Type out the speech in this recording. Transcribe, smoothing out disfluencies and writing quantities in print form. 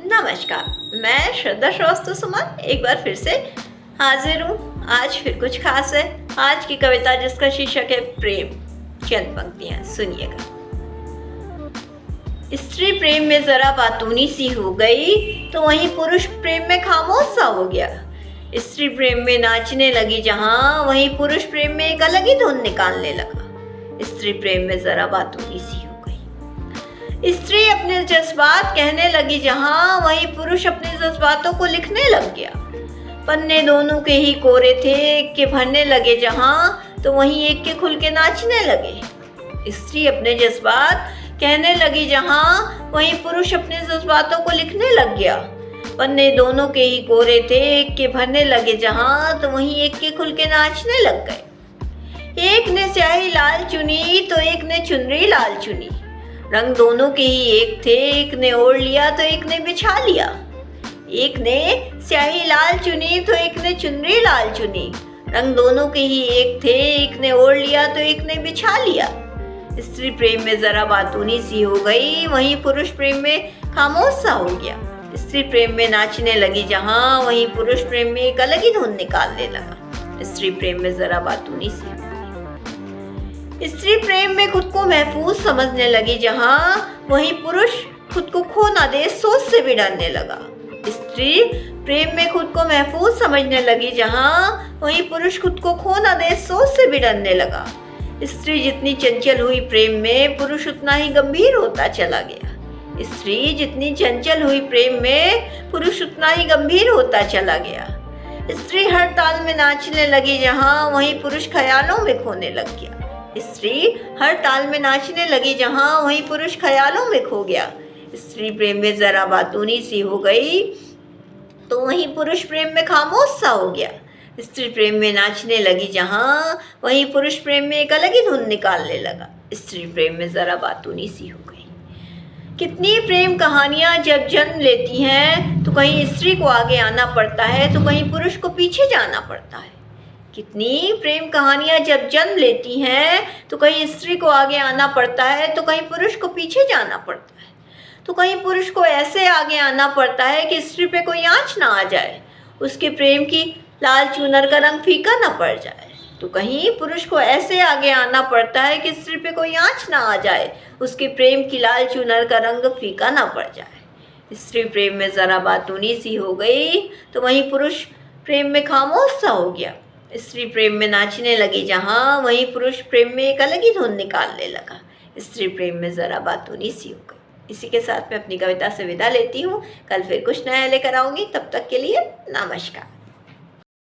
नमस्कार, मैं श्रद्धा श्रीवास्तव सुमन एक बार फिर से हाजिर हूँ। आज फिर कुछ खास है। आज की कविता जिसका शीर्षक है प्रेम। चंद पंक्तियाँ सुनिएगा। स्त्री प्रेम में जरा बातूनी सी हो गई तो वहीं पुरुष प्रेम में खामोश सा हो गया। स्त्री प्रेम में नाचने लगी जहाँ वहीं पुरुष प्रेम में एक अलग ही धुन निकालने लगा। स्त्री प्रेम में जरा बातूनी सी हो गई। स्त्री अपने जज्बात कहने लगी जहाँ वहीं पुरुष अपने जज्बातों को लिखने लग गया। पन्ने दोनों के ही कोरे थे, एक के भरने लगे जहाँ तो वहीं एक के खुल के नाचने लगे। स्त्री अपने जज्बात कहने लगी जहाँ वहीं पुरुष अपने जज्बातों को लिखने लग गया। पन्ने दोनों के ही कोरे थे, एक के भरने लगे जहाँ तो वहीं एक के खुल के नाचने लग गए। एक ने स्याही लाल चुनी तो एक ने चुनरी लाल चुनी। रंग दोनों के ही एक थे, एक ने ओढ़ लिया तो एक ने बिछा लिया। एक ने स्याही लाल चुनी तो एक ने चुनरी लाल चुनी। रंग दोनों के ही एक थे, एक ने ओढ़ लिया तो एक ने बिछा लिया। स्त्री प्रेम में जरा बातूनी सी हो गई, वहीं पुरुष प्रेम में खामोश सा हो गया। स्त्री प्रेम में नाचने लगी जहाँ वहीं पुरुष प्रेम में एक अलग ही धुन निकालने लगा। स्त्री प्रेम में जरा बातूनी सी हो गई। स्त्री प्रेम में खुद को महफूज समझने लगी जहाँ वहीं पुरुष खुद को खो ना दे सोच से भी डरने लगा। स्त्री प्रेम में खुद को महफूज समझने लगी जहाँ वहीं पुरुष खुद को खो ना दे सोच से भी डरने लगा। स्त्री जितनी चंचल हुई प्रेम में पुरुष उतना ही गंभीर होता चला गया। स्त्री जितनी चंचल हुई प्रेम में पुरुष उतना ही गंभीर होता चला गया। स्त्री हर ताल में नाचने लगी जहाँ वहीं पुरुष ख्यालों में खोने लग गया। स्त्री हर ताल में नाचने लगी जहाँ वहीं पुरुष ख्यालों में खो गया। स्त्री प्रेम में जरा बातूनी सी हो गई तो वहीं पुरुष प्रेम में खामोश सा हो गया। स्त्री प्रेम में नाचने लगी जहाँ वहीं पुरुष प्रेम में एक अलग ही धुन निकालने लगा। स्त्री प्रेम में जरा बातूनी सी हो गई। कितनी प्रेम कहानियाँ जब जन्म लेती हैं तो कहीं स्त्री को आगे आना पड़ता है तो कहीं पुरुष को पीछे जाना पड़ता है। कितनी प्रेम कहानियाँ जब जन्म लेती हैं तो कहीं स्त्री को आगे आना पड़ता है तो कहीं पुरुष को पीछे जाना पड़ता है। तो कहीं पुरुष को ऐसे आगे आना पड़ता है कि स्त्री पे कोई आँच ना आ जाए, उसके प्रेम की लाल चुनर का रंग फीका ना पड़ जाए। तो कहीं पुरुष को ऐसे आगे आना पड़ता है कि स्त्री पे कोई आँच ना आ जाए, उसके प्रेम की लाल चुनर का रंग फीका ना पड़ जाए। स्त्री प्रेम में ज़रा बातूनी सी हो गई तो वहीं पुरुष प्रेम में खामोश सा हो गया। स्त्री प्रेम में नाचने लगी जहाँ वहीं पुरुष प्रेम में एक अलग ही धुन निकालने लगा। स्त्री प्रेम में ज़रा बातूनी सी हो गई। इसी के साथ मैं अपनी कविता से विदा लेती हूँ। कल फिर कुछ नया लेकर आऊँगी। तब तक के लिए नमस्कार।